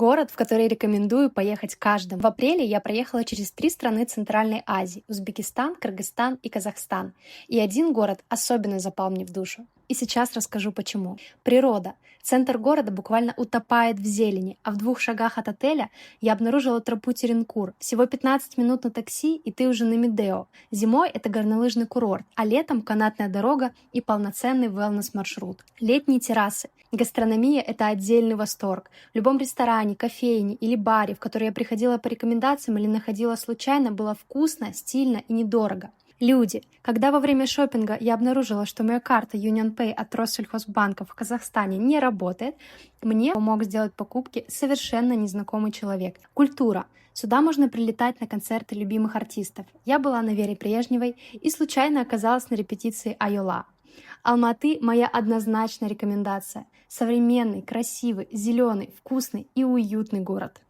Город, в который рекомендую поехать каждому. В апреле я проехала через 3 страны Центральной Азии — Узбекистан, Кыргызстан и Казахстан. И один город особенно запал мне в душу. И сейчас расскажу почему. Природа. Центр города буквально утопает в зелени, а в 2 шагах от отеля я обнаружила тропу Теренкур. Всего 15 минут на такси, и ты уже на Медео. Зимой это горнолыжный курорт, а летом канатная дорога и полноценный wellness-маршрут. Летние террасы. Гастрономия — это отдельный восторг. В любом ресторане, кофейне или баре, в который я приходила по рекомендациям или находила случайно, было вкусно, стильно и недорого. Люди. Когда во время шопинга я обнаружила, что моя карта UnionPay от Россельхозбанка в Казахстане не работает, мне помог сделать покупки совершенно незнакомый человек. Культура. Сюда можно прилетать на концерты любимых артистов. Я была на Вере Брежневой и случайно оказалась на репетиции Айола. Алматы — моя однозначная рекомендация. Современный, красивый, зеленый, вкусный и уютный город.